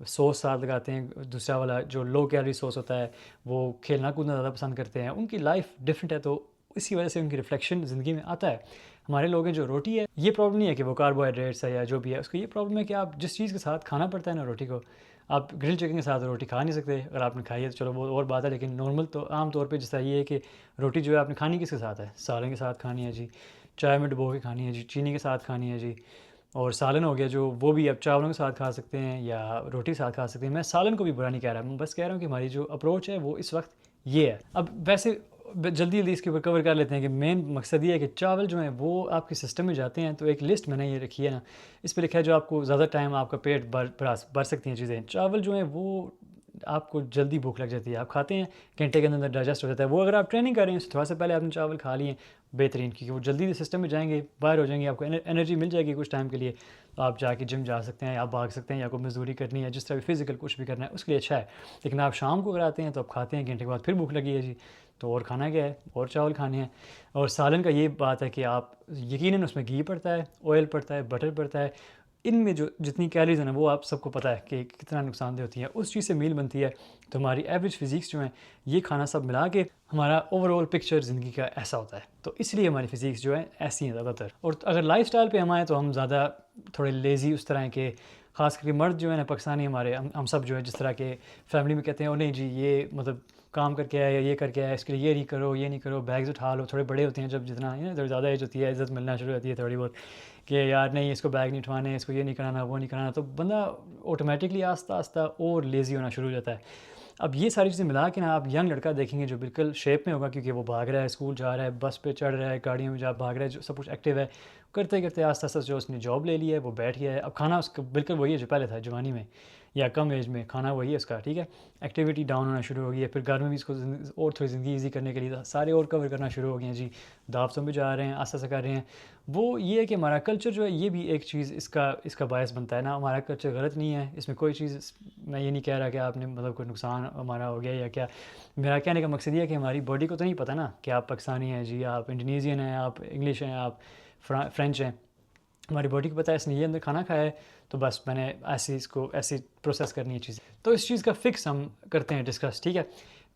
Sauce ساتھ لگاتے ہیں. دوسرا والا جو لو کیلری سوس ہوتا ہے وہ کھیلنا کودنا زیادہ پسند کرتے ہیں. ان کی لائف ڈفرینٹ ہے تو اسی وجہ سے ان کی ریفلیکشن زندگی میں آتا ہے. ہمارے لوگ ہیں جو روٹی ہے, یہ پرابلم نہیں ہے کہ وہ کاربوہائیڈریٹس ہے یا جو بھی ہے, اس کو یہ پرابلم ہے کہ آپ جس چیز کے ساتھ کھانا پڑتا ہے نا روٹی کو, آپ گرل چکن کے ساتھ روٹی کھا نہیں سکتے. اگر آپ نے کھائی ہے تو چلو وہ اور بات ہے, لیکن نارمل تو عام طور پہ جس طرح یہ ہے کہ روٹی جو ہے آپ نے کھانی کس کے ساتھ ہے, سالن کے ساتھ کھانی ہے جی, چائے میں ڈبو کے کھانی ہے جی, چینی کے ساتھ کھانی ہے جی. اور سالن ہو گیا جو وہ بھی آپ چاولوں کے ساتھ کھا سکتے ہیں یا روٹی کے ساتھ کھا سکتے ہیں. میں سالن کو بھی برا نہیں کہہ رہا, میں بس کہہ رہا ہوں کہ ہماری جو اپروچ ہے وہ اس وقت یہ ہے. اب ویسے جلدی اس کے اوپر کور کر لیتے ہیں کہ مین مقصد یہ ہے کہ چاول جو ہیں وہ آپ کے سسٹم میں جاتے ہیں. تو ایک لسٹ میں نے یہ رکھی ہے نا, اس پہ لکھا ہے جو آپ کو زیادہ ٹائم آپ کا پیٹ بھر سکتی ہیں چیزیں. چاول جو ہیں وہ آپ کو جلدی بھوک لگ جاتی ہے, آپ کھاتے ہیں گھنٹے کے اندر ڈائجسٹ ہو جاتا ہے. وہ اگر آپ ٹریننگ کر رہے ہیں تھوڑا سا پہلے آپ نے چاول کھا لیے بہترین, کیونکہ وہ جلدی سسٹم میں جائیں گے, باہر ہو جائیں گے, آپ کو انرجی مل جائے گی کچھ ٹائم کے لیے. تو آپ جا کے جم جا سکتے ہیں, آپ بھاگ سکتے ہیں, یا کوئی مزدوری کرنی ہے, جس طرح بھی فزیکل کچھ بھی کرنا ہے اس کے لیے اچھا ہے. لیکن آپ شام کو اگر آتے ہیں تو آپ کھاتے ہیں, گھنٹے کے بعد پھر بھوک لگی ہے جی, تو اور کھانا کیا ہے, اور چاول کھانے ہیں. اور سالن کا یہ بات ہے کہ آپ یقیناً اس میں گھی پڑتا ہے, آئل پڑتا ہے, بٹر پڑتا ہے, ان میں جو جتنی کیلریز ہیں نا وہ آپ سب کو پتہ ہے کہ کتنا نقصان دہ ہوتی ہیں. اس چیز سے میل بنتی ہے. تو ہماری ایوریج فزیکس جو ہیں یہ کھانا سب ملا کے ہمارا اوور آل پکچر زندگی کا ایسا ہوتا ہے. تو اس لیے ہماری فزیکس جو ہے ایسی ہیں زیادہ تر. اور اگر لائف سٹائل پہ ہم آئیں تو ہم زیادہ تھوڑے لیزی اس طرح کے, خاص کر کے مرد جو ہے نا پاکستانی ہمارے, ہم سب جو ہے جس طرح کے فیملی میں کہتے ہیں, نہیں جی یہ مطلب کام کر کے آئے یا یہ کر کے آئے, اس کے لیے یہ نہیں کرو, یہ نہیں کرو, بیگز اٹھا لو. تھوڑے بڑے ہوتے ہیں جب, جتنا زیادہ ایج ہوتی ہے, عزت ملنا شروع ہوتی ہے تھوڑی بہت, کہ یار نہیں اس کو بیگ نہیں اٹھوانے, اس کو یہ نہیں کرانا, وہ نہیں کرانا, تو بندہ آٹومیٹکلی آہستہ آہستہ اور لیزی ہونا شروع ہو جاتا ہے. اب یہ ساری چیزیں ملا کے نا آپ ینگ لڑکا دیکھیں گے جو بالکل شیپ میں ہوگا, کیونکہ وہ بھاگ رہا ہے, اسکول جا رہا ہے, بس پہ چڑھ رہا ہے, گاڑیوں میں جا بھاگ رہا ہے, جو سب کچھ ایکٹیو ہے, کرتے کرتے آہستہ آہستہ جو اس نے جاب لے لی ہے وہ بیٹھ گیا ہے. اب کھانا اس کا بالکل وہی ہے جو پہلے تھا جوانی میں یا کم ایج میں, کھانا وہی ہے اس کا, ٹھیک ہے. ایکٹیویٹی ڈاؤن ہونا شروع ہو گئی ہے. پھر گھر میں بھی اس کو اور تھوڑی زندگی ایزی کرنے کے لیے سارے اور کور کرنا شروع ہو گئے ہیں جی, دعوتوں میں جا رہے ہیں, آہستہ آہستہ کر رہے ہیں. وہ یہ ہے کہ ہمارا کلچر جو ہے یہ بھی ایک چیز اس کا باعث بنتا ہے نا. ہمارا کلچر غلط نہیں ہے, اس میں کوئی چیز, میں یہ نہیں کہہ رہا کہ آپ نے مطلب کوئی نقصان ہمارا ہو گیا یا کیا. میرا کہنے کا مقصد یہ ہے کہ ہماری باڈی کو تو نہیں پتہ نا کہ آپ پاکستانی ہیں جی, آپ انڈونیزین ہیں, آپ انگلش ہیں, آپ فرینچ ہیں. ہماری باڈی کو پتہ ہے اس نے یہ اندر کھانا کھایا ہے تو بس میں نے اس کو ایسی پروسیس کرنی ہے چیزیں. تو اس چیز کا فکس ہم کرتے ہیں ڈسکس, ٹھیک ہے.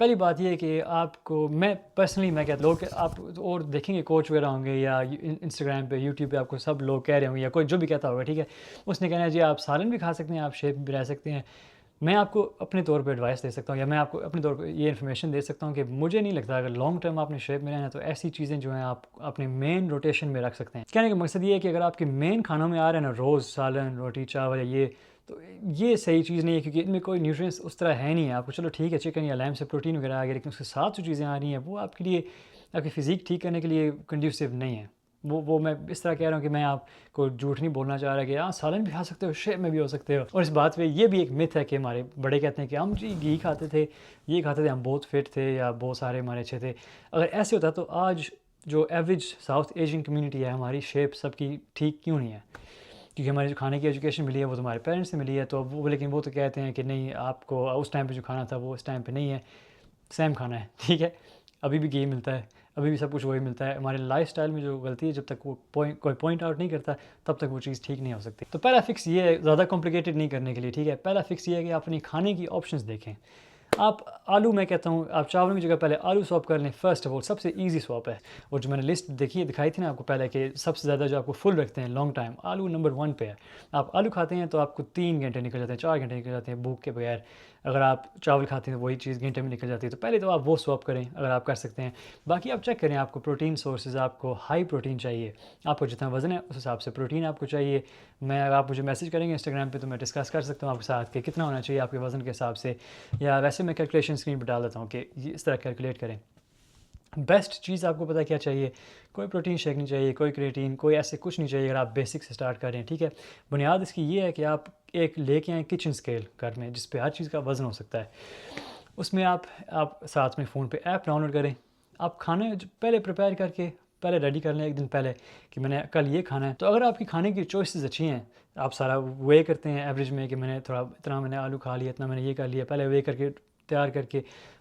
پہلی بات یہ ہے کہ آپ کو, میں پرسنلی میں کہتا ہوں کہ آپ اور دیکھیں گے کوچ وغیرہ ہوں گے یا انسٹاگرام پہ, یوٹیوب پہ آپ کو سب لوگ کہہ رہے ہوں گے, یا کوئی جو بھی کہتا ہوگا, ٹھیک ہے, اس نے کہنا ہے جی آپ سالن بھی کھا سکتے ہیں, آپ شیپ بھی رہ سکتے ہیں. میں آپ کو اپنے طور پہ ایڈوائس دے سکتا ہوں, یا میں آپ کو اپنے طور پہ یہ انفارمیشن دے سکتا ہوں کہ مجھے نہیں لگتا اگر لانگ ٹرم آپ نے شیپ میں رہنا تو ایسی چیزیں جو ہیں آپ اپنے مین روٹیشن میں رکھ سکتے ہیں. کہنے کا مقصد یہ ہے کہ اگر آپ کے مین کھانوں میں آ رہے ہیں نا روز سالن, روٹی, چاول یا یہ, تو یہ صحیح چیز نہیں ہے, کیونکہ ان میں کوئی نیوٹرینس اس طرح ہے نہیں ہے. آپ کو چلو ٹھیک ہے چکن یا لیم سے پروٹین وغیرہ آ گیا, لیکن اس کے ساتھ جو چیزیں آ رہی ہیں وہ آپ کے لیے, آپ کی فزیک ٹھیک کرنے کے لیے کنڈیوسیو نہیں ہے. وہ میں اس طرح کہہ رہا ہوں کہ میں آپ کو جھوٹ نہیں بولنا چاہ رہا کہ ہاں سالن بھی کھا سکتے ہو, شیپ میں بھی ہو سکتے ہو. اور اس بات پہ یہ بھی ایک متھ ہے کہ ہمارے بڑے کہتے ہیں کہ ہم جی گھی کھاتے تھے, یہ کھاتے تھے, ہم بہت فٹ تھے یا بہت سارے ہمارے اچھے تھے. اگر ایسے ہوتا تو آج جو ایوریج ساؤتھ ایشین کمیونٹی ہے ہماری شیپ سب کی ٹھیک کیوں نہیں ہے؟ کیونکہ ہماری جو کھانے کی ایجوکیشن ملی ہے وہ تو ہمارے پیرنٹس سے ملی ہے. تو وہ لیکن وہ تو کہتے ہیں کہ نہیں آپ کو اس ٹائم پہ جو کھانا تھا وہ اس ٹائم پہ نہیں ہے, سیم کھانا ہے, ٹھیک ہے. ابھی بھی گھی ملتا ہے, ابھی بھی سب کچھ وہی ملتا ہے. ہمارے لائف سٹائل میں جو غلطی ہے, جب تک وہ کوئی پوائنٹ آؤٹ نہیں کرتا تب تک وہ چیز ٹھیک نہیں ہو سکتی. تو پہلا فکس یہ ہے, زیادہ کمپلیکیٹڈ نہیں کرنے کے لیے, ٹھیک ہے, پہلا فکس یہ ہے کہ آپ اپنی کھانے کی آپشنز دیکھیں. آپ آلو, میں کہتا ہوں آپ چاولوں کی جگہ پہلے آلو سواپ کر لیں. فرسٹ آف آل سب سے ایزی سواپ ہے. اور جو میں نے لسٹ دکھائی تھی نا آپ کو پہلے, کہ سب سے زیادہ جو آپ کو فل رکھتے ہیں لانگ ٹائم, آلو نمبر 1 پہ ہے. آپ آلو کھاتے ہیں تو آپ کو 3 گھنٹے نکل جاتے ہیں, 4 گھنٹے نکل جاتے ہیں بھوک کے بغیر. اگر آپ چاول کھاتے ہیں تو وہی چیز گھنٹے میں نکل جاتی ہے. تو پہلے تو آپ وہ سواپ کریں اگر آپ کر سکتے ہیں. باقی آپ چیک کریں, آپ کو پروٹین سورسز, آپ کو ہائی پروٹین چاہیے, آپ کو جتنا وزن ہے اس حساب سے پروٹین آپ کو چاہیے. اگر آپ مجھے میسج کریں گے انسٹاگرام پہ تو میں ڈسکس کر سکتا ہوں آپ کے ساتھ کہ کتنا ہونا چاہیے آپ کے وزن کے حساب سے, یا ویسے میں کیلکولیشن اسکرین پہ ڈال دیتا ہوں کہ اس طرح کیلکولیٹ کریں. بیسٹ چیز آپ کو پتہ کیا چاہیے, کوئی پروٹین شیک نہیں چاہیے, کوئی کریٹین, کوئی ایسے کچھ نہیں چاہیے. اگر آپ بیسک سے سٹارٹ کر رہے ہیں, ٹھیک ہے, بنیاد اس کی یہ ہے کہ آپ ایک لے کے آئیں کچن اسکیل گھر میں, جس پہ ہر چیز کا وزن ہو سکتا ہے. اس میں آپ ساتھ میں فون پہ ایپ ڈاؤن لوڈ کریں. آپ کھانے پہلے پریپیئر کر کے پہلے ریڈی کر لیں ایک دن پہلے کہ میں نے کل یہ کھانا ہے. تو اگر آپ کی کھانے کی چوائسیز اچھی ہیں, آپ سارا وے کرتے ہیں ایوریج میں کہ میں نے اتنا میں نے آلو کھا لیا, اتنا میں نے یہ کر لیا, پہلے وے کر کے تیار کر کے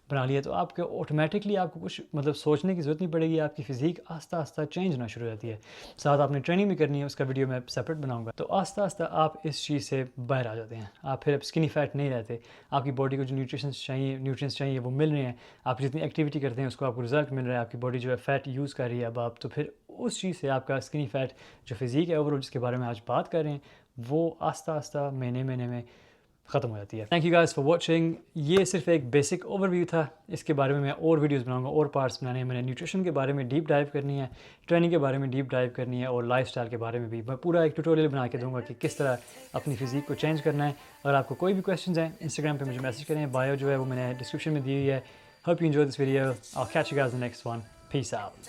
بنا لیا تو آپ کے آٹومیٹکلی آپ کو کچھ مطلب سوچنے کی ضرورت نہیں پڑے گی, آپ کی فزیک آہستہ آہستہ چینج ہونا شروع ہو جاتی ہے. ساتھ آپ نے ٹریننگ بھی کرنی ہے, اس کا ویڈیو میں سپریٹ بناؤں گا. تو آہستہ آہستہ آپ اس چیز سے باہر آ جاتے ہیں, آپ پھر اب اسکنی فیٹ نہیں رہتے, آپ کی باڈی کو جو نیوٹرینس چاہیے وہ مل رہے ہیں, آپ جتنی ایکٹیویٹی کرتے ہیں اس کو آپ کو رزلٹ مل رہا ہے, آپ کی باڈی جو ہے فیٹ یوز کر رہی ہے اب آپ, تو پھر اس چیز سے آپ کا اسکنی فیٹ جو فزیک ہے اوور جس کے بارے میں آج بات کر رہے ہیں وہ آہستہ آہستہ مہینے میں ختم ہو جاتی ہے. Thank you guys for watching. یہ صرف ایک بیسک اوور ویو تھا, اس کے بارے میں اور ویڈیوز بناؤں گا, اور پارٹس بنانے ہیں. میں نے نیوٹریشن کے بارے میں ڈیپ ڈائیو کرنی ہے, ٹریننگ کے بارے میں ڈیپ ڈائیو کرنی ہے, اور لائف اسٹائل کے بارے میں بھی میں پورا ایک ٹیوٹوریل بنا کے دوں گا کہ کس طرح اپنی فزیک کو چینج کرنا ہے. اگر آپ کو کوئی بھی کویشچنز ہیں انسٹاگرام پہ مجھے میسج کریں, بایو جو ہے وہ میں نے ڈسکرپشن میں دی ہوئی ہے. Hope you enjoy this video. I'll catch you guys in the next one. Peace out.